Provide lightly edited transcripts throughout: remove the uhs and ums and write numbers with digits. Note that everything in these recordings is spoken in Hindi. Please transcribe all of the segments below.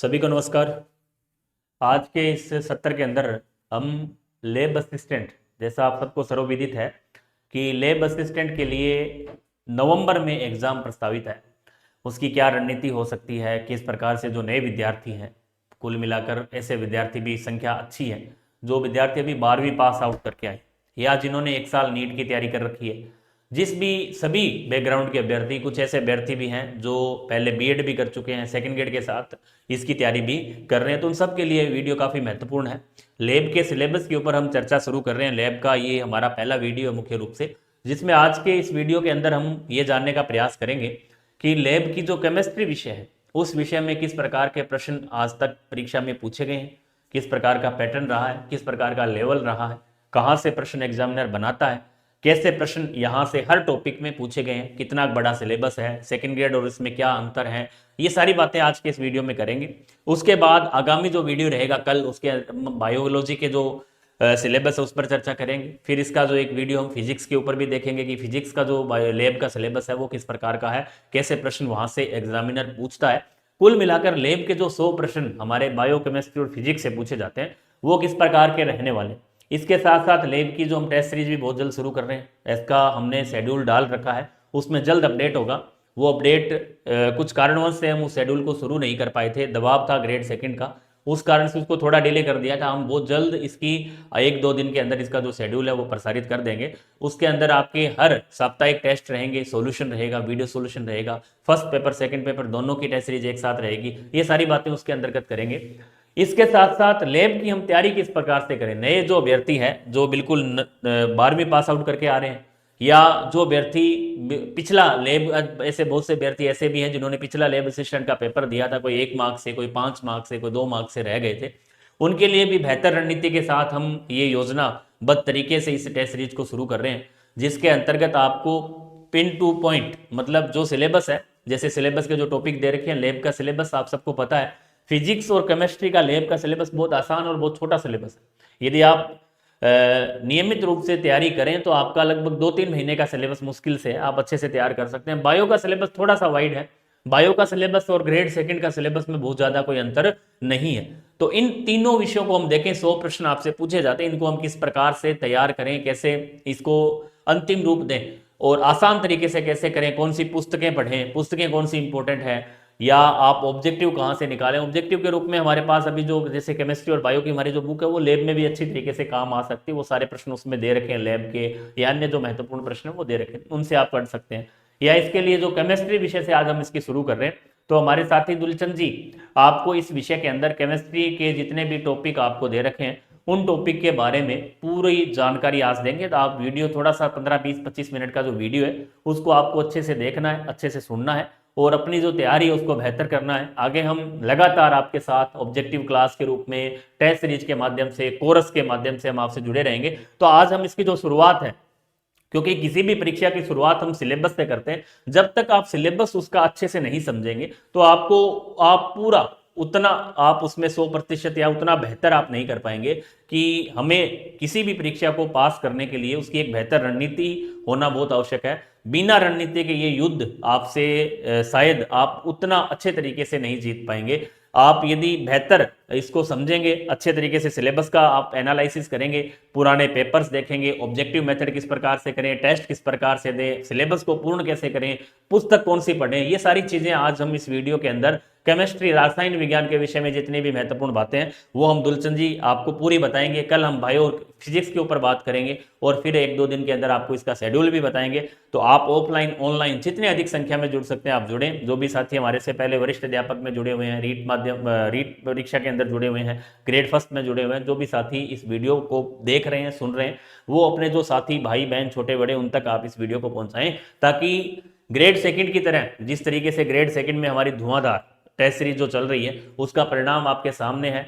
सभी को नमस्कार। आज के इस सत्र के अंदर हम लैब असिस्टेंट, जैसा आप सबको सर्वविदित है कि लैब असिस्टेंट के लिए नवंबर में एग्ज़ाम प्रस्तावित है। उसकी क्या रणनीति हो सकती है, किस प्रकार से जो नए विद्यार्थी हैं, कुल मिलाकर ऐसे विद्यार्थी भी संख्या अच्छी है जो विद्यार्थी अभी 12वीं पास आउट करके आए या जिन्होंने एक साल नीट की तैयारी कर रखी है। जिस भी सभी बैकग्राउंड के अभ्यर्थी, कुछ ऐसे अभ्यर्थी भी हैं जो पहले बीएड भी कर चुके हैं, सेकंड ग्रेड के साथ इसकी तैयारी भी कर रहे हैं, तो उन सब के लिए वीडियो काफ़ी महत्वपूर्ण है। लैब के सिलेबस के ऊपर हम चर्चा शुरू कर रहे हैं। लैब का ये हमारा पहला वीडियो है मुख्य रूप से, जिसमें आज के इस वीडियो के अंदर हम ये जानने का प्रयास करेंगे कि लैब की जो केमिस्ट्री विषय है उस विषय में किस प्रकार के प्रश्न आज तक परीक्षा में पूछे गए हैं, किस प्रकार का पैटर्न रहा है, किस प्रकार का लेवल रहा है, कहाँ से प्रश्न एग्जामिनर बनाता है, कैसे प्रश्न यहाँ से हर टॉपिक में पूछे गए हैं, कितना बड़ा सिलेबस है, सेकंड ग्रेड और इसमें क्या अंतर है, ये सारी बातें आज के इस वीडियो में करेंगे। उसके बाद आगामी जो वीडियो रहेगा कल, उसके बायोलॉजी के जो सिलेबस है उस पर चर्चा करेंगे। फिर इसका जो एक वीडियो हम फिजिक्स के ऊपर भी देखेंगे कि फिजिक्स का जो लैब का सिलेबस है वो किस प्रकार का है, कैसे प्रश्न वहां से एग्जामिनर पूछता है। कुल मिलाकर लैब के जो 100 प्रश्न हमारे बायो केमिस्ट्री और फिजिक्स से पूछे जाते हैं वो किस प्रकार के रहने वाले। इसके साथ साथ लैब की जो हम टेस्ट सीरीज भी बहुत जल्द शुरू कर रहे हैं, इसका हमने शेड्यूल डाल रखा है, उसमें जल्द अपडेट होगा। वो अपडेट कुछ कारणवश से हम उस शेड्यूल को शुरू नहीं कर पाए थे, दबाव था ग्रेड सेकंड का, उस कारण से उसको थोड़ा डिले कर दिया था। हम बहुत जल्द इसकी 1-2 दिन के अंदर इसका जो शेड्यूल है वो प्रसारित कर देंगे। उसके अंदर आपके हर साप्ताहिक टेस्ट रहेंगे, सॉल्यूशन रहेगा, वीडियो सॉल्यूशन रहेगा, फर्स्ट पेपर सेकंड पेपर दोनों की टेस्ट सीरीज एक साथ रहेगी। ये सारी बातें उसके अंतर्गत करेंगे। इसके साथ साथ लैब की हम तैयारी किस प्रकार से करें। नए जो अभ्यर्थी है जो बिल्कुल 12वीं पास आउट करके आ रहे हैं, या जो अभ्यर्थी पिछला लैब, ऐसे बहुत से अभ्यर्थी ऐसे भी हैं जिन्होंने पिछला लैब असिस्टेंट का पेपर दिया था, कोई 1 मार्क से, कोई 5 मार्क से, कोई 2 मार्क से रह गए थे, उनके लिए भी बेहतर रणनीति के साथ हम ये योजनाबद्ध तरीके से इस टेस्ट सीरीज को शुरू कर रहे हैं, जिसके अंतर्गत आपको पिन टू पॉइंट, मतलब जो सिलेबस है, जैसे सिलेबस के जो टॉपिक दे रखे हैं, लैब का सिलेबस आप सबको पता है, फिजिक्स और केमिस्ट्री का लैब का सिलेबस बहुत आसान और बहुत छोटा सिलेबस है। यदि आप नियमित रूप से तैयारी करें तो आपका लगभग 2-3 महीने का सिलेबस मुश्किल से आप अच्छे से तैयार कर सकते हैं। बायो का सिलेबस थोड़ा सा वाइड है, बायो का सिलेबस और ग्रेड सेकंड का सिलेबस में बहुत ज्यादा कोई अंतर नहीं है। तो इन तीनों विषयों को हम देखें, 100 प्रश्न आपसे पूछे जाते हैं, इनको हम किस प्रकार से तैयार करें, कैसे इसको अंतिम रूप दें और आसान तरीके से कैसे करें, कौन सी पुस्तकें पढ़ें, पुस्तकें कौन सी इंपॉर्टेंट है, या आप ऑब्जेक्टिव कहाँ से निकालें। ऑब्जेक्टिव के रूप में हमारे पास अभी जो जैसे केमिस्ट्री और बायो की हमारी जो बुक है वो लैब में भी अच्छी तरीके से काम आ सकती है। वो सारे प्रश्न उसमें दे रखे हैं लैब के, या अन्य जो महत्वपूर्ण प्रश्न है वो दे रखे हैं, उनसे आप पढ़ सकते हैं। या इसके लिए जो केमिस्ट्री विषय से आज हम इसकी शुरू कर रहे हैं, तो हमारे साथी दुलचंद जी आपको इस विषय के अंदर केमिस्ट्री के जितने भी टॉपिक आपको दे रखे हैं उन टॉपिक के बारे में पूरी जानकारी आज देंगे। तो आप वीडियो थोड़ा सा 15-20-25 मिनट का जो वीडियो है उसको आपको अच्छे से देखना है, अच्छे से सुनना है और अपनी जो तैयारी है उसको बेहतर करना है। आगे हम लगातार आपके साथ ऑब्जेक्टिव क्लास के रूप में, टेस्ट सीरीज के माध्यम से, कोर्स के माध्यम से हम आपसे जुड़े रहेंगे। तो आज हम इसकी जो शुरुआत है, क्योंकि किसी भी परीक्षा की शुरुआत हम सिलेबस से करते हैं, जब तक आप सिलेबस उसका अच्छे से नहीं समझेंगे तो आप पूरा उतना आप उसमें 100% या उतना बेहतर आप नहीं कर पाएंगे कि हमें किसी भी परीक्षा को पास करने के लिए उसकी एक बेहतर रणनीति होना बहुत आवश्यक है। बिना रणनीति के ये युद्ध आपसे शायद आप उतना अच्छे तरीके से नहीं जीत पाएंगे। आप यदि बेहतर इसको समझेंगे, अच्छे तरीके से सिलेबस का आप एनालिसिस करेंगे, पुराने पेपर्स देखेंगे, ऑब्जेक्टिव मेथड किस प्रकार से करें, टेस्ट किस प्रकार से दें, सिलेबस को पूर्ण कैसे करें, पुस्तक कौन सी पढ़ें, ये सारी चीजें आज हम इस वीडियो के अंदर केमिस्ट्री, रासायनिक विज्ञान के विषय में जितनी भी महत्वपूर्ण बातें हैं वो हम दुलचंद जी आपको पूरी बताएंगे। कल हम बायो और फिजिक्स के ऊपर बात करेंगे और फिर 1-2 दिन के अंदर आपको इसका शेड्यूल भी बताएंगे। तो आप ऑफलाइन ऑनलाइन जितने अधिक संख्या में जुड़ सकते हैं आप जुड़ें। जो भी साथी हमारे से पहले वरिष्ठ अध्यापक में जुड़े हुए हैं, रीट परीक्षा के अंदर जुड़े हुए हैं, ग्रेड फर्स्ट में जुड़े हुए हैं, जो भी साथी इस वीडियो को देख रहे हैं, सुन रहे हैं, वो अपने जो साथी भाई बहन छोटे बड़े उन तक आप इस वीडियो को पहुंचाएं, ताकि ग्रेड सेकंड की तरह जिस तरीके से ग्रेड सेकंड में हमारी धुआंधार टेस्ट सीरीज जो चल रही है उसका परिणाम आपके सामने है।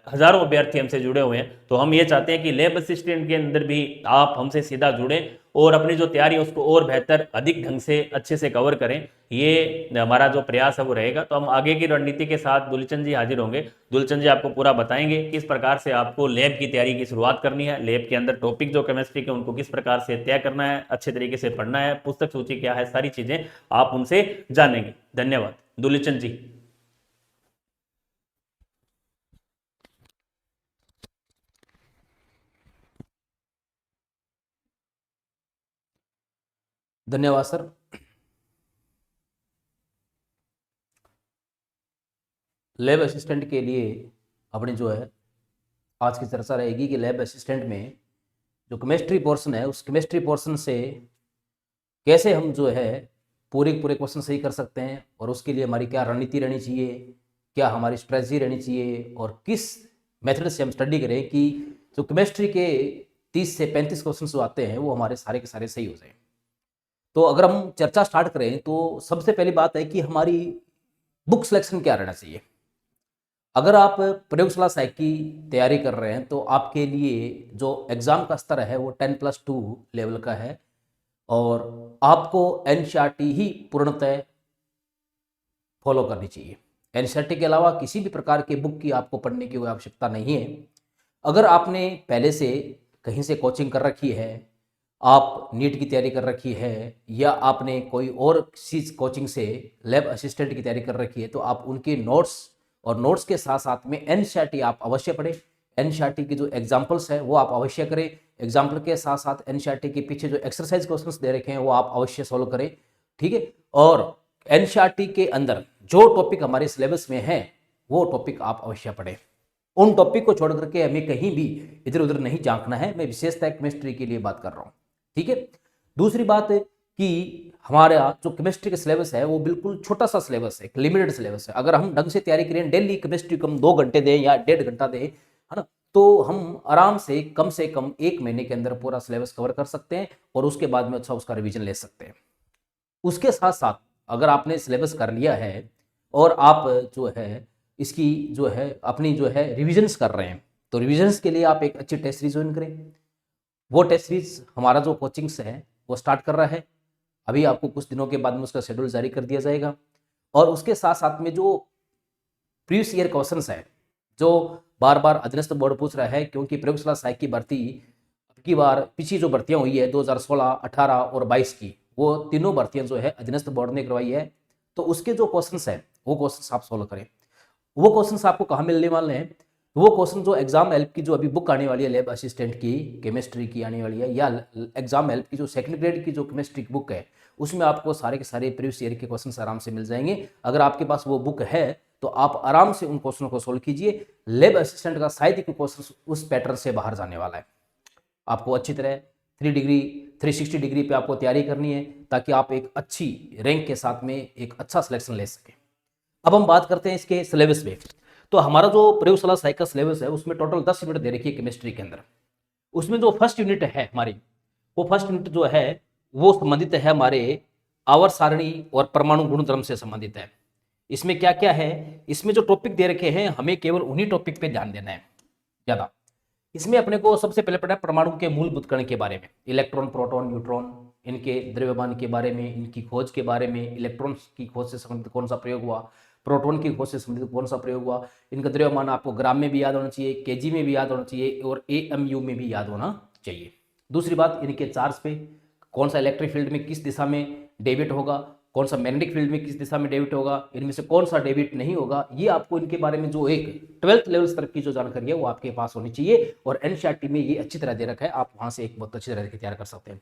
हजारों अभ्यर्थी हमसे जुड़े हुए हैं, तो हम ये चाहते हैं कि लैब असिस्टेंट के अंदर भी आप हमसे सीधा जुड़ें और अपनी जो तैयारी है उसको और बेहतर, अधिक ढंग से, अच्छे से कवर करें। ये हमारा जो प्रयास है वो रहेगा। तो हम आगे की रणनीति के साथ दुलचंद जी हाजिर होंगे। दुलचंद जी आपको पूरा बताएंगे किस प्रकार से आपको लैब की तैयारी की शुरुआत करनी है, लैब के अंदर टॉपिक जो केमिस्ट्री के उनको किस प्रकार से तय करना है, अच्छे तरीके से पढ़ना है, पुस्तक सूची क्या है, सारी चीजें आप उनसे जानेंगे। धन्यवाद दुलचंद जी। धन्यवाद सर। लैब असिस्टेंट के लिए अपनी जो है आज की चर्चा रहेगी कि लैब असिस्टेंट में जो केमिस्ट्री पोर्शन है उस केमिस्ट्री पोर्शन से कैसे हम जो है पूरे पूरे क्वेश्चन सही कर सकते हैं, और उसके लिए हमारी क्या रणनीति रहनी चाहिए, क्या हमारी स्ट्रेटजी रहनी चाहिए, और किस मेथड से हम स्टडी करें कि जो केमिस्ट्री के 30 से 35 क्वेश्चन जो आते हैं वो हमारे सारे के सारे सही हो जाएं। तो अगर हम चर्चा स्टार्ट करें तो सबसे पहली बात है कि हमारी बुक सिलेक्शन क्या रहना चाहिए। अगर आप प्रयोगशाला सहायक की तैयारी कर रहे हैं तो आपके लिए जो एग्ज़ाम का स्तर है वो 10+2 लेवल का है, और आपको एनसीईआरटी ही पूर्णतः फॉलो करनी चाहिए। एनसीईआरटी के अलावा किसी भी प्रकार के बुक की आपको पढ़ने की कोई आवश्यकता नहीं है। अगर आपने पहले से कहीं से कोचिंग कर रखी है, आप नीट की तैयारी कर रखी है, या आपने कोई और चीज़ कोचिंग से लैब असिस्टेंट की तैयारी कर रखी है, तो आप उनके नोट्स और नोट्स के साथ साथ में एनसीईआरटी आप अवश्य पढ़ें। एनसीईआरटी की जो एग्जाम्पल्स है वो आप अवश्य करें। एग्जाम्पल के साथ साथ एनसीईआरटी के पीछे जो एक्सरसाइज क्वेश्चंस दे रखे हैं वो आप अवश्य सॉल्व करें, ठीक है। और एनसीईआरटी के अंदर जो टॉपिक हमारे सिलेबस में है वो टॉपिक आप अवश्य पढ़ें। उन टॉपिक को छोड़ करके हमें कहीं भी इधर उधर नहीं झांकना है। मैं विशेषतः केमिस्ट्री के लिए बात कर रहा हूँ, ठीक है। दूसरी बात है कि हमारा जो केमिस्ट्री का सिलेबस है वो बिल्कुल छोटा सा सिलेबस है, एक लिमिटेड सिलेबस है। अगर हम ढंग से तैयारी करें, डेली केमिस्ट्री को हम 2 घंटे दें या 1.5 घंटा दें, है ना, तो हम आराम से कम 1 महीने के अंदर पूरा सिलेबस कवर कर सकते हैं, और उसके बाद में अच्छा उसका रिवीजन ले सकते हैं। उसके साथ साथ अगर आपने सिलेबस कर लिया है और आप जो है इसकी जो है अपनी जो है रिविजन्स कर रहे हैं, तो रिविजन्स के लिए आप एक अच्छी टेस्ट सीरीज ज्वाइन करें। वो टेस्ट सीरीज हमारा जो कोचिंग्स है वो स्टार्ट कर रहा है, अभी आपको कुछ दिनों के बाद में उसका शेड्यूल जारी कर दिया जाएगा। और उसके साथ साथ में जो प्रीवियस ईयर क्वेश्चंस है जो बार बार अधीनस्थ बोर्ड पूछ रहा है, क्योंकि प्रयोगशाला सहायक की भर्ती की बार पिछली जो भर्तियां हुई है 2016, 18 और 22 की, वो तीनों भर्तियां जो है अधीनस्थ बोर्ड ने करवाई है। तो उसके जो क्वेश्चंस है वो क्वेश्चंस आप सोल्व करें। वो क्वेश्चंस आपको कहाँ मिलने वाले हैं? वो क्वेश्चन जो एग्जाम हेल्प की जो अभी बुक आने वाली है लैब असिस्टेंट की केमिस्ट्री की आने वाली है, या एग्जाम हेल्प की जो सेकंड ग्रेड की जो केमिस्ट्री की बुक है उसमें आपको सारे के सारे प्रीवियस ईयर के क्वेश्चन आराम से मिल जाएंगे। अगर आपके पास वो बुक है तो आप आराम से उन क्वेश्चनों को सोल्व कीजिए। लैब असिस्टेंट का शायद ही क्वेश्चन उस पैटर्न से बाहर जाने वाला है। आपको अच्छी तरह 360 डिग्री पे आपको तैयारी करनी है ताकि आप एक अच्छी रैंक के साथ में एक अच्छा सिलेक्शन ले सकें। अब हम बात करते हैं इसके सिलेबस में। तो हमारा जो प्रयोगशाला सहायक का सिलेबस है उसमें टोटल 10 यूनिट दे रखी है केमिस्ट्री के अंदर। उसमें जो फर्स्ट यूनिट है हमारी, वो फर्स्ट यूनिट जो है वो संबंधित है हमारे आवर्त सारणी और परमाणु गुणधर्म से संबंधित है। इसमें क्या क्या है, इसमें जो टॉपिक दे रखे हैं हमें केवल उन्हीं टॉपिक पे ध्यान देना है ज्यादा। इसमें अपने को सबसे पहले पढ़ना है परमाणु के मूलभूत कण के बारे में, इलेक्ट्रॉन, प्रोटॉन, न्यूट्रॉन, इनके द्रव्यमान के बारे में, इनकी खोज के बारे में, इलेक्ट्रॉन की खोज से संबंधित कौन सा प्रयोग हुआ, प्रोटॉन की खोज से संबंधित कौन सा प्रयोग हुआ। इनका द्रव्यमान आपको ग्राम में भी याद होना चाहिए, केजी में भी याद होना चाहिए, और एएमयू में भी याद होना चाहिए। दूसरी बात, इनके चार्ज पे कौन सा इलेक्ट्रिक फील्ड में किस दिशा में डेविएट होगा, कौन सा मैग्नेटिक फील्ड में किस दिशा में डेविएट होगा, इनमें से कौन सा डेविएट नहीं होगा। ये आपको इनके बारे में जो एक 12th लेवल स्तर की जो जानकारी है वो आपके पास होनी चाहिए, और एनसीईआरटी में ये अच्छी तरह दे रखा है, आप वहां से एक बहुत अच्छी तरह से तैयार कर सकते हैं।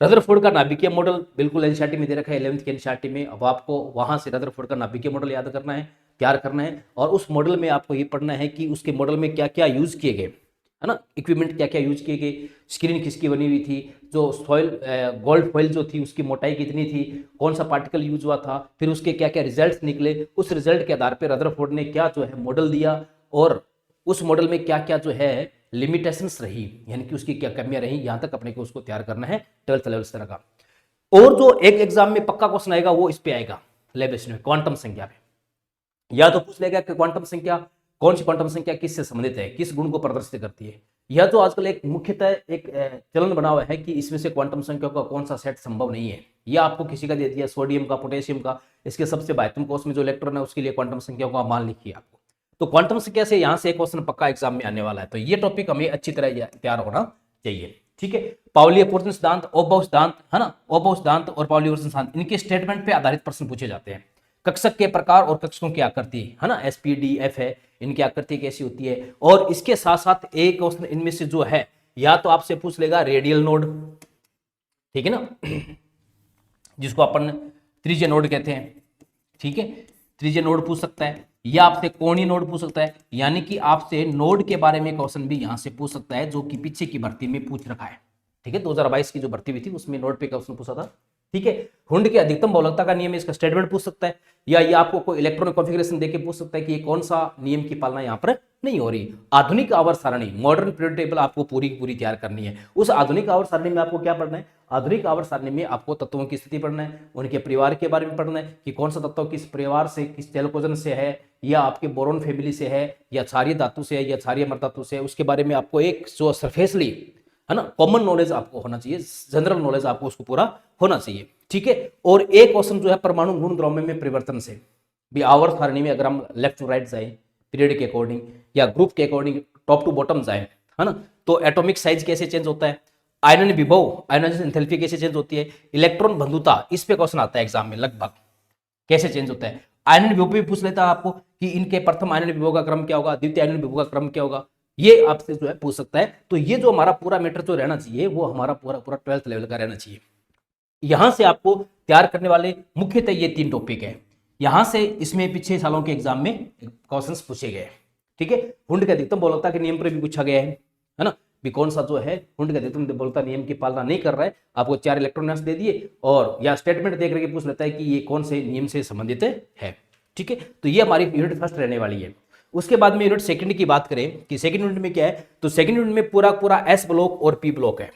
रदरफोर्ड का नाभिकीय मॉडल बिल्कुल एनसीईआरटी में दे रखा है 11th के एनसीईआरटी में। अब आपको वहां से रदरफोर्ड का नाभिकीय मॉडल याद करना है, तैयार करना है, और उस मॉडल में आपको ये पढ़ना है कि उसके मॉडल में क्या क्या यूज किए गए, है ना, इक्विपमेंट क्या क्या यूज किए गए, स्क्रीन किसकी बनी हुई थी, जो सॉइल गोल्ड फॉइल जो थी उसकी मोटाई कितनी थी, कौन सा पार्टिकल यूज हुआ था, फिर उसके क्या क्या रिजल्ट्स निकले, उस रिजल्ट के आधार पर रदरफोर्ड ने क्या जो है मॉडल दिया, और उस मॉडल में क्या क्या जो है लिमिटेशंस रही, यानी कि उसकी क्या कमियां रही, यहां तक अपने को उसको तैयार करना है 12th लेवल स्तर का। और जो एक एग्जाम में पक्का क्वेश्चन आएगा वो इस पे आएगा, लैब में क्वांटम संख्या पे। या तो पूछ लेगा कि क्वांटम संख्या कौन सी क्वांटम संख्या किससे संबंधित है, किस गुण को प्रदर्शित करती है। यह तो आजकल एक मुख्यतः एक चलन बना हुआ है कि इसमें से क्वांटम संख्याओं का कौन सा सेट संभव नहीं है। यह आपको किसी का दे दिया, सोडियम का, पोटेशियम का, इसके सबसे महत्वपूर्ण कोष में जो इलेक्ट्रॉन है उसके लिए क्वांटम संख्याओं का मान लिखिए आपको। तो क्वांटम संख्या से यहाँ से एक क्वेश्चन पक्का एग्जाम में आने वाला है, तो ये टॉपिक हमें अच्छी तरह तैयार होना चाहिए, ठीक है। पाउली अपवर्तन सिद्धांत, ओबॉव सिद्धांत, है ना, ओबॉव सिद्धांत और पाउली अपवर्तन सिद्धांत, इनके स्टेटमेंट पे आधारित प्रश्न पूछे जाते हैं। कक्षक के प्रकार और कक्षकों की आकृति, है ना, एसपीडीएफ है, इनकी आकृति कैसी होती है। और इसके साथ साथ एक क्वेश्चन इनमें से जो है या तो आपसे पूछ लेगा रेडियल नोड, ठीक है ना, जिसको अपन त्रिज्य नोड कहते हैं, ठीक है। त्रिज्य नोड पूछ सकता है, या आपसे कोणीय नोड पूछ सकता है, यानी कि आपसे नोड के बारे में क्वेश्चन भी यहां से पूछ सकता है, जो कि पीछे की भर्ती में पूछ रखा है, ठीक है। 2022 की जो भर्ती हुई थी उसमें नोड पे क्वेश्चन पूछा था, ठीक है। हुंड की अधिकतम बहुलकता का नियम है, इसका स्टेटमेंट पूछ सकता है, या ये आपको कोई इलेक्ट्रॉनिक कॉन्फ़िगरेशन देके पूछ सकता है कि ये कौन सा नियम की पालना यहाँ पर नहीं हो रही। आधुनिक आवर्त सारणी, मॉडर्न पीरियड टेबल आपको पूरी की पूरी तैयार करनी है। उस आधुनिक आवर्त सारणी में आपको क्या पढ़ना है? आधुनिक आवर्त सारणी में आपको तत्वों की स्थिति पढ़ना है, उनके परिवार के बारे में पढ़ना है कि कौन सा तत्व किस परिवार से, किस चैलकोजन से है, या आपके बोरोन फैमिली से है, या क्षारीय धातु से है, या क्षारीय मृत धातु से है। उसके बारे में आपको एक जो सरफेसली है ना कॉमन नॉलेज आपको होना चाहिए, जनरल नॉलेज आपको उसको पूरा होना चाहिए, ठीक है। और एक क्वेश्चन जो है परमाणु गुण द्रव्य में परिवर्तन से भी आवर्त सारणी में अगर हम लेफ्ट टू राइट जाए पीरियड के अकॉर्डिंग या ग्रुप के अकॉर्डिंग टॉप टू बॉटम जाए, है ना, तो एटॉमिक साइज कैसे चेंज होता है, आयनन विभव आयनाइजेशन एंथैल्पी कैसे चेंज होती है, इलेक्ट्रॉन बंधुता, इस पे क्वेश्चन आता है एग्जाम में लगभग, कैसे चेंज होता है। आयनन विभव भी पूछ लेता है आपको कि इनके प्रथम आयनन विभव का क्रम क्या होगा, द्वितीय आयनन विभव का क्रम क्या होगा, ये आपसे जो है पूछ सकता है। तो ये जो हमारा पूरा मैटर जो रहना चाहिए वो हमारा पूरा पूरा 12th लेवल का रहना चाहिए। यहां से आपको तैयार करने वाले मुख्यतः ये 3 टॉपिक है, यहां से इसमें पिछले सालों के एग्जाम में क्वेश्चंस पूछे गए, ठीक है। हुंड के अधिकतम बहुलकता के नियम पर भी पूछा गया है ना, भी कौन सा जो है हुंड के अधिकतम बहुलकता नियम की पालना नहीं कर रहा है, आपको 4 इलेक्ट्रॉन दे दिए और या स्टेटमेंट देख करके पूछ लेता है कि ये कौन से नियम से संबंधित है, ठीक है। तो ये हमारी यूनिट फर्स्ट रहने वाली है। उसके बाद में यूनिट सेकंड की बात करें कि सेकंड यूनिट में क्या है, तो सेकंड यूनिट में पूरा पूरा एस ब्लॉक और पी ब्लॉक है,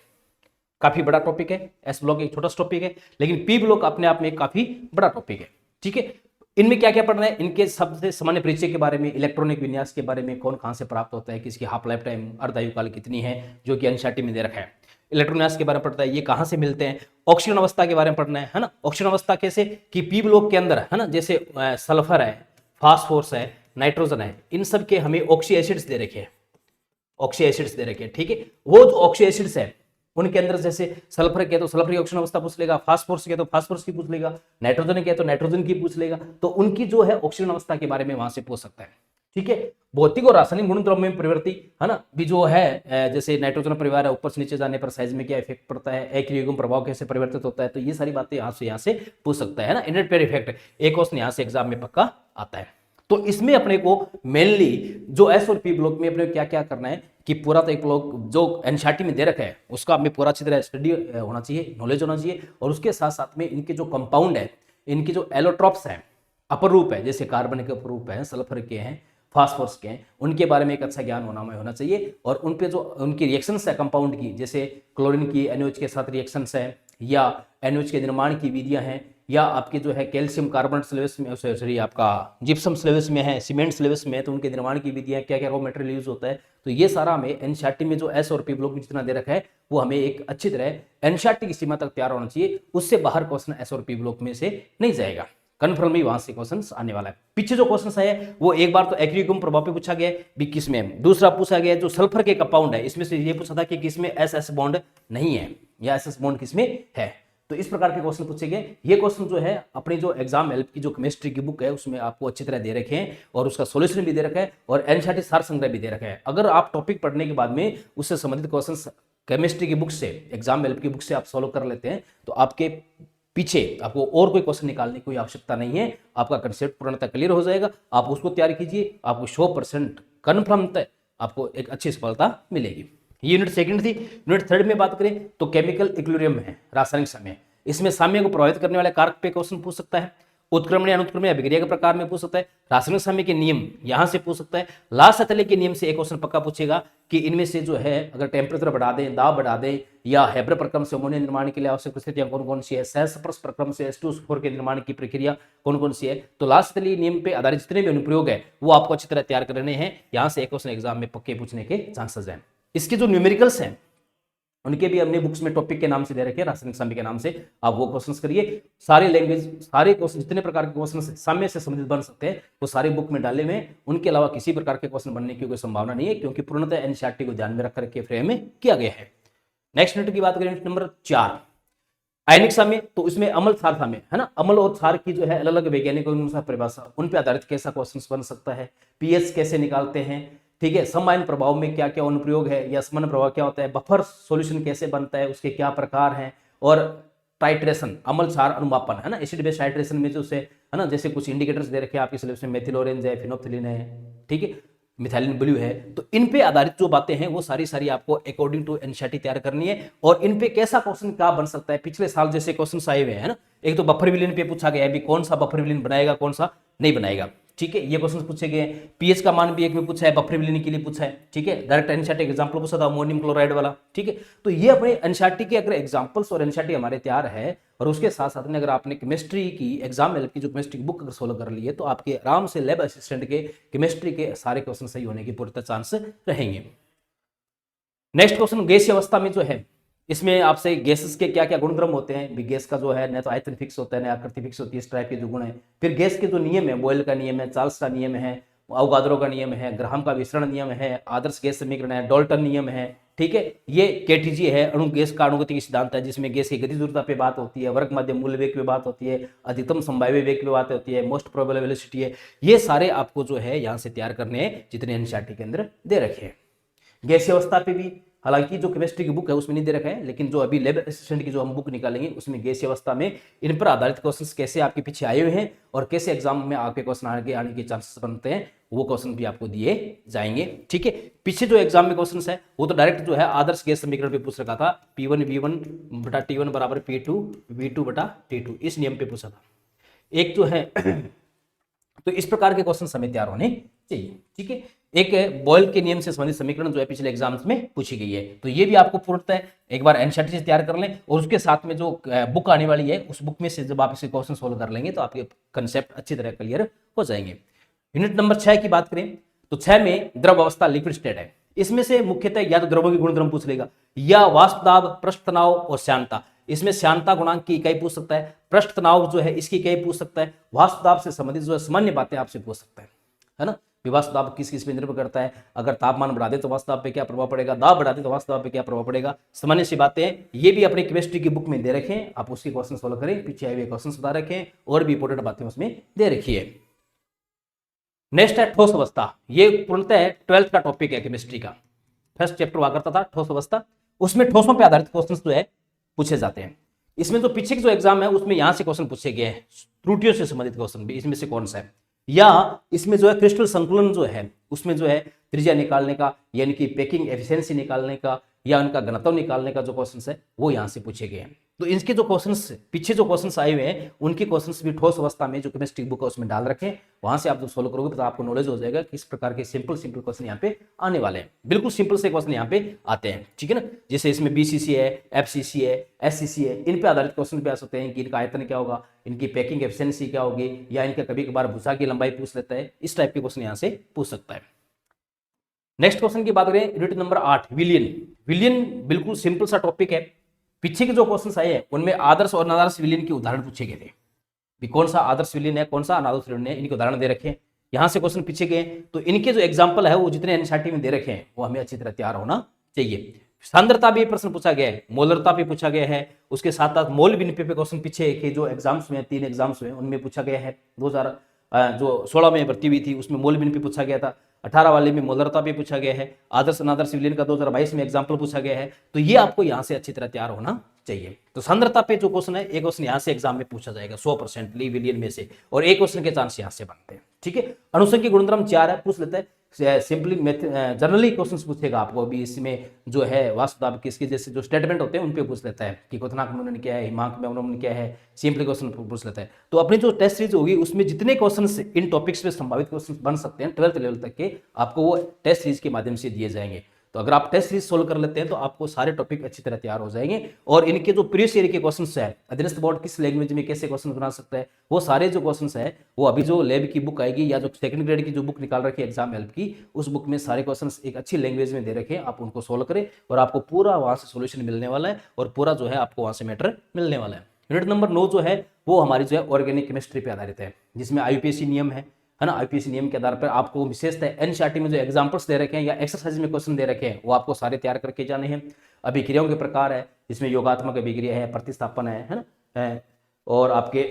काफी बड़ा टॉपिक है। एस ब्लॉक एक छोटा सा टॉपिक है, लेकिन पी ब्लॉक अपने आप में एक काफी बड़ा टॉपिक है, ठीक है। इनमें क्या क्या पढ़ना है, इनके सबसे सामान्य परिचय के बारे में, इलेक्ट्रॉनिक विन्यास के बारे में, कौन कहां से प्राप्त होता है, किसकी हाफ लाइफ टाइम अर्धायु काल कितनी है, जो कि एनसीईआरटी में दे रखा है। इलेक्ट्रॉन विन्यास के बारे में पढ़ता है, ये कहां से मिलते हैं। ऑक्सीजन अवस्था के बारे में पढ़ना है ना, ऑक्सीजन अवस्था कैसे कि पी ब्लॉक के अंदर है ना, जैसे सल्फर है, फास्फोरस है, नाइट्रोजन है, इन सब के हमें ऑक्सी एसिड्स दे रखे हैं, ऑक्सी एसिड्स दे रखे हैं, ठीक है। वो जो ऑक्सी एसिड्स है उनके अंदर जैसे सल्फर के तो सल्फर की ऑक्सीजन अवस्था पूछ लेगा, फास्फोरस के तो फास्फोरस की पूछ लेगा, नाइट्रोजन के तो नाइट्रोजन की पूछ लेगा, तो उनकी जो है ऑक्सीजन अवस्था के बारे में वहां से पूछ सकता है, ठीक है। भौतिक और रासायनिक गुण द्रव्य में परिवर्ती है ना, भी जो है जैसे नाइट्रोजन परिवार है, ऊपर से नीचे जाने पर साइज में क्या इफेक्ट पड़ता है, एक्रियोगम प्रभाव कैसे परिवर्तित होता है, तो ये सारी बातें यहाँ से पूछ सकता है ना। इनवर्ट पेयर इफेक्ट एक क्वेश्चन यहाँ से एग्जाम में पक्का आता है। तो इसमें अपने को मेनली जो एस और पी ब्लॉक में अपने क्या क्या करना है कि पूरा तो एक ब्लॉक जो एनसीईआरटी में दे रखा है उसका हमें पूरा अच्छी तरह स्टडी होना चाहिए, नॉलेज होना चाहिए, और उसके साथ साथ में इनके जो कंपाउंड है, इनके जो एलोट्रॉप्स हैं, अपर रूप है, जैसे कार्बन के अपर रूप है, सल्फर के हैं, फास्फोरस के हैं, उनके बारे में एक अच्छा ज्ञान होना चाहिए। और उन पे जो उनकी रिएक्शंस है कंपाउंड की, जैसे क्लोरीन की NaOH के साथ रिएक्शंस है, या NaOH के निर्माण की विधियां हैं, या आपके जो है कैल्शियम कार्बोनेट सिलेबस में, सॉरी आपका जिप्सम सिलेबस में है, सीमेंट सिलेबस में है, तो उनके निर्माण की विधियां, क्या क्या रॉ मटेरियल यूज होता है, तो ये सारा हमें एनसीईआरटी में जो एस और पी ब्लॉक में जितना दे रखा है वो हमें एक अच्छी तरह एनसीईआरटी की सीमा तक तैयार होना चाहिए। उससे बाहर क्वेश्चन एस और पी ब्लॉक में से नहीं जाएगा, कन्फर्म ही वहां से क्वेश्चन आने वाला है। पीछे जो क्वेश्चन आए वो एक बार तो एक्रियोगम प्रभाव पे पूछा गया भी किसमें, दूसरा पूछा गया जो सल्फर के कंपाउंड है इसमें से ये पूछा था कि किसमें एस एस बॉन्ड नहीं है या एस एस बॉन्ड किसमें है, तो इस प्रकार के क्वेश्चन पूछे गए। ये क्वेश्चन जो है अपनी जो एग्जाम हेल्प की जो केमिस्ट्री की बुक है उसमें आपको अच्छी तरह दे रखे हैं, और उसका सॉल्यूशन भी दे रखा है, और एनसीईआरटी सार संग्रह भी दे रखा है। अगर आप टॉपिक पढ़ने के बाद में उससे संबंधित क्वेश्चन केमिस्ट्री की बुक से, एग्जाम हेल्प की बुक से आप सॉल्व कर लेते हैं, तो आपके पीछे आपको और कोई क्वेश्चन निकालने की कोई आवश्यकता नहीं है, आपका कंसेप्ट पूर्णतः क्लियर हो जाएगा। आप उसको तैयार कीजिए, आपको 100% कन्फर्म आपको एक अच्छी सफलता मिलेगी। ये यूनिट सेकंड थी। यूनिट थर्ड में बात करें तो केमिकल इक्विलिब्रियम है, रासायनिक साम्य। इसमें साम्य को प्रभावित करने वाले कारक पे क्वेश्चन पूछ सकता है, उत्क्रमण या अनुत्क्रमण अभिक्रिया के प्रकार में पूछ सकता है, रासायनिक साम्य के नियम यहां से पूछ सकता है, लाल सतह के नियम से एक क्वेश्चन पक्का पूछेगा कि इनमें से जो है अगर टेम्परेचर बढ़ा दें, दाब बढ़ा दें, या हेब्रे प्रक्रम से अमोनिया निर्माण के लिए आवश्यक स्थितियां कौन कौन सी है, सहस्पर्श प्रक्रम से H2SO4 के निर्माण की प्रक्रिया कौन कौन सी है, तो लाल सतह नियम पे आधारित जितने भी अनुप्रयोग है वो आपको अच्छी तरह तैयार करने हैं। यहां से एक क्वेश्चन एग्जाम में पक्के पूछने के चांसेस हैं। इसके जो न्यूमेरिकल्स हैं उनके भी हमने बुक्स में टॉपिक के नाम से दे रखे हैं, रासायनिक साम्य के नाम से, आप वो क्वेश्चंस करिए। सारे लैंग्वेज, सारे क्वेश्चन, जितने प्रकार के क्वेश्चन साम्य से संबंधित बन सकते हैं वो सारे बुक में डाले हुए हैं। उनके अलावा किसी प्रकार के क्वेश्चन बनने की कोई संभावना नहीं है, क्योंकि पूर्णतः एनसीईआरटी को ध्यान में रख करके फ्रेम में किया गया है। नेक्स्ट यूनिट की बात करें, यूनिट नंबर 4 आयनिक साम्य। तो इसमें अम्ल क्षार साम्य है ना, अम्ल और क्षार की जो है अलग अलग वैज्ञानिक अनुसार परिभाषा, उन पर आधारित कैसा क्वेश्चन बन सकता है, पीएच कैसे निकालते हैं, ठीक है, सम प्रभाव में क्या क्या अनुप्रयोग है, या समान प्रभाव क्या होता है, बफर सॉल्यूशन कैसे बनता है, उसके क्या प्रकार हैं, और टाइट्रेशन, अम्ल क्षार अनुमापन, है ना, एसिड बेस टाइट्रेशन में जो से, है ना, जैसे कुछ इंडिकेटर्स दे रखे हैं आपके सिलेबस में, मेथिल ऑरेंज है, फिनोप्थिलीन है, ठीक है, मिथाइलिन ब्लू है, तो इन पे आधारित जो बातें हैं वो सारी सारी आपको अकॉर्डिंग टू एनसीईआरटी तैयार करनी है। और इन पे कैसा क्वेश्चन क्या बन सकता है, पिछले साल जैसे क्वेश्चन आए हुए हैं, है ना, एक तो बफर विलेन पे पूछा गया है, अभी कौन सा बफर विलेन बनाएगा कौन सा नहीं बनाएगा, ठीक है, ये क्वेश्चन पूछे गए हैं। पीएच का मान भी एक में पूछा है, बफर विलेन के लिए पूछा है, ठीक है, डायरेक्ट एनसीईआरटी एग्जांपल पूछा था अमोनियम क्लोराइड वाला, ठीक है। तो ये अपने एनसीईआरटी के अगर एग्जांपल्स और एनसीईआरटी हमारे तैयार है, और उसके साथ साथ में अगर आपने केमिस्ट्री की एग्जाम एल की जो केमिस्ट्री की बुक अगर सोल्व कर ली है, तो आपके आराम से लैब असिस्टेंट के केमिस्ट्री के सारे क्वेश्चन सही होने की पूरी चांस रहेंगे। नेक्स्ट क्वेश्चन, गैसीय अवस्था में जो है, इसमें आपसे गैसेस के क्या क्या गुणधर्म होते हैं, भी गैस का जो है न तो आयतन फिक्स होता है न आकृति फिक्स होती है, इस टाइप के जो गुण है। फिर गैस के जो नियम है, बॉयल का नियम है, चार्ल्स का नियम है, अवोगाद्रो का नियम है, ग्राहम का विसरण नियम है, आदर्श गैस समीकरण है, डाल्टन नियम है, ठीक है, ये केटीजी है, अणु गैस का अणुगतिकी सिद्धांत है, जिसमें गैस की गति ध्रुवता पे बात होती है, वर्ग मध्य मूल वेग पे बात होती है, अधिकतम संभाव्य वेग पे बात होती है, मोस्ट प्रोबेबल वेलोसिटी है। ये सारे आपको जो है यहाँ से तैयार करने हैं, जितने एनसीईआरटी के अंदर दे रखे हैं। गैसीय अवस्था पे भी हालांकि जो केमिस्ट्री की बुक है उसमें नहीं दे रखा है, लेकिन जो अभी लैब असिस्टेंट की जो हम बुक निकालेंगे उसमें गैसीय अवस्था में इन पर आधारित क्वेश्चंस कैसे आपके पीछे आए हुए हैं और कैसे एग्जाम में आपके क्वेश्चन आने के चांसेस बनते हैं, वो क्वेश्चन भी आपको दिए जाएंगे, ठीक है। पीछे जो एग्जाम में क्वेश्चन है वो तो डायरेक्ट जो है आदर्श गैस समीकरण पे पूछ रखा था, P1 V1 बटा T1 बराबर P2 V2 बटा T2, इस नियम पे पूछा था एक जो है। तो इस प्रकार के क्वेश्चन हमें तैयार होने चाहिए, ठीक है। एक बॉयल के नियम से संबंधित समीकरण जो है पिछले एग्जाम्स में पूछी गई है, तो ये भी आपको पूर्णतः एक बार एनसीईआरटी से तैयार कर लें, और उसके साथ में जो बुक आने वाली है उस बुक में से जब आप इसे क्वेश्चन सोल्व कर लेंगे तो आपके कंसेप्ट अच्छी तरह क्लियर हो जाएंगे। यूनिट नंबर 6 की बात करें तो 6 में द्रव अवस्था लिक्विड स्टेट है। इसमें से मुख्यतः या तो द्रव्यों के गुणधर्म पूछ लेगा, या वाष्प दाब, पृष्ठ तनाव और श्यानता। इसमें श्यानता गुणांक की इकाई पूछ सकता है, पृष्ठ तनाव जो है इसकी इकाई पूछ सकता है, वाष्प दाब से संबंधित जो है सामान्य बातें आपसे पूछ सकता है ना। वाष्प दाब किस किस पे निर्भर करता है, अगर तापमान बढ़ा दे तो वाष्प दाब पे क्या प्रभाव पड़ेगा, दाब बढ़ा दे तो वाष्प दाब पे क्या प्रभाव पड़ेगा, सामान्य सी बातें ये भी अपने केमिस्ट्री की बुक में दे रखें, आप उसके क्वेश्चन सोल्व करें, पीछे आए हुए क्वेश्चन बता रखें, और भी इंपोर्टेंट बातें उसमें दे रखी है। नेक्स्ट है ठोस अवस्था, ये पूर्णतः 12th का टॉपिक है केमिस्ट्री का, फर्स्ट चैप्टर हुआ करता था ठोस अवस्था, उसमें ठोसों पे आधारित क्वेश्चंस जो है पूछे जाते हैं। इसमें जो पीछे जो एग्जाम है उसमें यहां से क्वेश्चन पूछे गए हैं, त्रुटियों से संबंधित क्वेश्चन भी, इसमें से कौन सा है, या इसमें जो है क्रिस्टल संकुलन जो है उसमें जो है त्रिज्या निकालने का, यानी कि पैकिंग एफिशिएंसी निकालने का, या उनका घनत्व निकालने का जो क्वेश्चन है वो यहाँ से पूछे गए हैं। तो इनके जो क्वेश्चंस पीछे जो क्वेश्चंस आए हुए हैं उनके क्वेश्चंस भी ठोस अवस्था में जो केमिस्ट्री बुक है उसमें डाल रखें, वहां से आप जब सोल्व करोगे तो आपको नॉलेज हो जाएगा किस प्रकार के सिंपल क्वेश्चन यहाँ पे आने वाले हैं, बिल्कुल सिंपल से क्वेश्चन यहाँ पे आते हैं, ठीक है ना। जैसे इसमें BCC है, FCC है, SCC है, इन पे आधारित क्वेश्चन भी आ सकते हैं कि इनका आयतन क्या होगा, इनकी पैकिंग एफिशिएंसी क्या होगी, या इनका कभी कभार भुजा की लंबाई पूछ लेता है, इस टाइप के क्वेश्चन यहाँ से पूछ सकता है। नेक्स्ट क्वेश्चन की बात करें, यूनिट नंबर 8 विलियन। विलियन बिल्कुल सिंपल सा टॉपिक है, पीछे के जो क्वेश्चन आए हैं उनमें आदर्श और अनादर्श विलियन के उदाहरण पूछे गए थे, भी कौन सा आदर्श विलियन है कौन सा अनादर्श विलियन है, इनके उदाहरण दे रखे हैं, यहाँ से क्वेश्चन पीछे गए। तो इनके जो एग्जाम्पल है वो जितने एनसीईआरटी में दे रखे हैं वो हमें अच्छी तरह तैयार होना चाहिए। सांद्रता भी प्रश्न पूछा गया है, मोलरता भी पूछा गया है, उसके साथ साथ मोल विनिमय पे क्वेश्चन पीछे के जो एग्जाम्स में 3 एग्जाम्स हुए उनमें पूछा गया है। 2016 में भर्ती हुई थी उसमें मोल विनिमय पूछा गया था, 18 वाले में मोलरता पे पूछा गया है, आदर्श अनादर्श विलियन का 2022 में एग्जाम्पल पूछा गया है। तो ये आपको यहाँ से अच्छी तरह तैयार होना चाहिए। तो सांद्रता पे जो क्वेश्चन है एक क्वेश्चन यहाँ से एग्जाम में पूछा जाएगा 100% विलियन में से, और एक क्वेश्चन के चांस यहाँ से बनते हैं, ठीक है। अनुसंख्यिक गुणधर्म 4 है, पूछ लेते हैं सिंपली जनरली क्वेश्चंस पूछेगा आपको। अभी इसमें जो है वाष्प दाब किसके जैसे जो स्टेटमेंट होते हैं उन पे पूछ लेता है कि क्वथनांक में उन्होंने क्या है, हिमांक में उन्होंने क्या है, सिंपली क्वेश्चन पूछ लेता है। तो अपनी जो टेस्ट सीरीज होगी उसमें जितने क्वेश्चंस इन टॉपिक्स पे संभावित क्वेश्चन बन सकते हैं 12th लेवल तक के, आपको वो टेस्ट सीरीज के माध्यम से दिए जाएंगे। तो अगर आप टेस्ट सीरीज सोल्व कर लेते हैं तो आपको सारे टॉपिक अच्छी तरह तैयार हो जाएंगे, और इनके जो प्रीवियस ईयर के क्वेश्चंस है, अधीनस्थ बोर्ड किस लैंग्वेज में कैसे क्वेश्चन बना सकता है, वो सारे जो क्वेश्चंस है वो अभी जो लैब की बुक आएगी या जो सेकंड ग्रेड की जो बुक निकाल रखी है एग्जाम हेल्प की, उस बुक में सारे क्वेश्चंस एक अच्छी लैंग्वेज में दे रखे हैं, आप उनको सोल्व करें और आपको पूरा वहां से सोल्यूशन मिलने वाला है, और पूरा जो है आपको वहां से मैटर मिलने वाला है। यूनिट नंबर 9 जो है वो हमारी जो है ऑर्गेनिक केमिस्ट्री पे आधारित है, जिसमें IUPAC नियम है ना। IUPAC नियम के आधार पर आपको विशेषतः एनसीईआरटी में जो एग्जांपल्स दे रखे हैं या एक्सरसाइज में क्वेश्चन दे रखे हैं वो आपको सारे तैयार करके जाने हैं। अभिक्रियाओं के प्रकार है, इसमें योगात्मक अभिक्रिया है, प्रतिस्थापन है ना, और आपके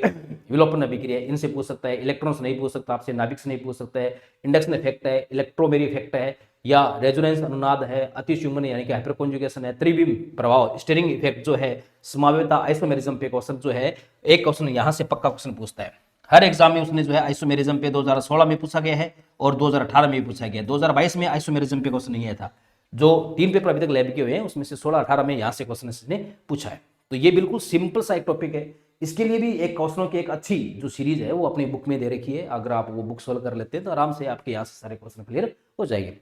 विलोपन अभिक्रिया, इनसे पूछ सकता है। इलेक्ट्रॉन से नहीं पूछ सकता आपसे, नाभिक से नहीं पूछ सकता है, इंडक्शन इफेक्ट है, इलेक्ट्रोमेरी इफेक्ट है, या रेजोनेंस अनुनाद है, अतिशुम्बन यानी कि हाइपर कॉन्जुगेशन है, त्रिविम प्रभाव, स्टीयरिंग इफेक्ट जो है, समावेता, आइसोमेरिज्म पे क्वेश्चन जो है एक क्वेश्चन यहाँ से पक्का क्वेश्चन पूछता है हर एग्जाम में। उसने जो है आइसोमेरिज्म पे 2016 में पूछा गया है और 2018 में भी पूछा गया है। 2022 में आइसोमेरिज्म पे क्वेश्चन नहीं आया था। जो 3 पेपर अभी तक लैब किए हुए हैं उसमें से 16-18 में यहाँ से क्वेश्चन इसने पूछा है। तो ये बिल्कुल सिंपल सा एक टॉपिक है। इसके लिए भी एक क्वेश्चनों की एक अच्छी जो सीरीज है वो अपनी बुक में दे रखी है। अगर आप वो बुक सॉल्व कर लेते हैं तो आराम से आपके यहाँ से सारे क्वेश्चन क्लियर हो जाएंगे।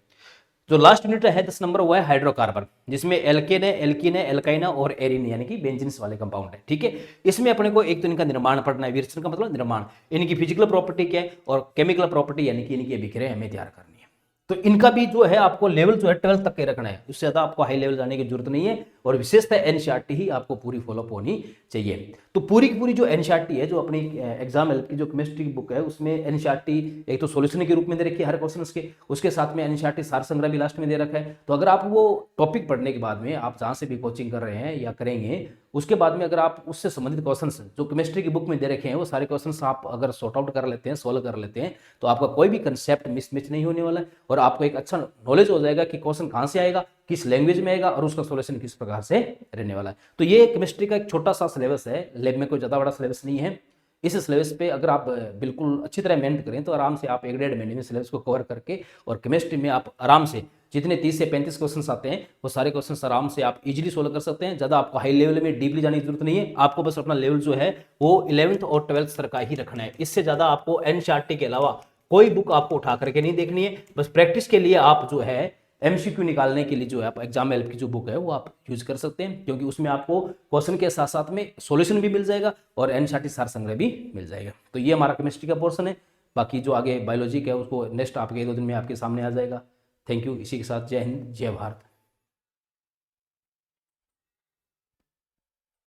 जो लास्ट यूनिट है 10 नंबर वो है हाइड्रोकार्बन, जिसमें एल्केन है, एल्कीन है, एल्काइन और एरिन यानी कि बेंजीन्स वाले कंपाउंड है। ठीक है, इसमें अपने को एक तो इनका निर्माण पढ़ना है। विरचन का मतलब निर्माण, इनकी फिजिकल प्रॉपर्टी क्या है और केमिकल प्रॉपर्टी यानी कि इनकी अभिक्रिया हमें तैयार करनी है। तो इनका भी जो है आपको लेवल जो है 12 तक के रखना है, उससे ज्यादा आपको हाई लेवल जाने की जरूरत नहीं है। और विशेषतः एनसीईआरटी ही आपको पूरी फॉलोअप होनी चाहिए। तो पूरी की पूरी जो एनसीईआरटी है, जो अपनी एग्जाम हेल्प की जो केमिस्ट्री की बुक है, उसमें एनसीईआरटी एक तो सॉल्यूशन के रूप में दे रखी है हर क्वेश्चन के, उसके साथ में एनसीईआरटी सार संग्रह भी लास्ट में दे रखा है। तो अगर आप वो टॉपिक पढ़ने के बाद में आप जहां से भी कोचिंग कर रहे हैं या करेंगे, उसके बाद में अगर आप उससे संबंधित क्वेश्चंस जो केमिस्ट्री की बुक में दे रखे हैं वो सारे क्वेश्चंस आप अगर सॉर्ट आउट कर लेते हैं, सॉल्व कर लेते हैं, तो आपका कोई भी कंसेप्ट मिसमैच नहीं होने वाला है और आपको एक अच्छा नॉलेज हो जाएगा कि क्वेश्चन कहां से आएगा, किस लैंग्वेज में आएगा और उसका सॉल्यूशन किस प्रकार से रहने वाला है। तो ये केमिस्ट्री का एक छोटा सा सिलेबस है, लैब में कोई ज़्यादा बड़ा सिलेबस नहीं है। इस सिलेबस पे अगर आप बिल्कुल अच्छी तरह मेहनत करें तो आराम से आप 1-1.5 महीने में सिलेबस को कवर करके और केमिस्ट्री में आप आराम से जितने 30 से 35 क्वेश्चंस आते हैं वो सारे क्वेश्चंस आराम से आप इजीली सोल्व कर सकते हैं। ज़्यादा आपको हाई लेवल में डीपली जाने की जरूरत नहीं है। आपको बस अपना लेवल जो है वो 11th और 12th स्तर का ही रखना है। इससे ज़्यादा आपको एनसीईआरटी के अलावा कोई बुक आपको उठा करके नहीं देखनी है। बस प्रैक्टिस के लिए आप जो है एमसीक्यू निकालने के लिए जो है आप एग्जाम हेल्प की जो बुक है वो आप यूज कर सकते हैं, क्योंकि उसमें आपको क्वेश्चन के साथ साथ में सॉल्यूशन भी मिल जाएगा और एनसीईआरटी सार संग्रह भी मिल जाएगा। तो ये हमारा केमिस्ट्री का पोर्शन है। बाकी जो आगे बायोलॉजी का है उसको नेक्स्ट आपके 2 दिन में आपके सामने आ जाएगा। Thank you. इसी के साथ जय हिंद, जय भारत।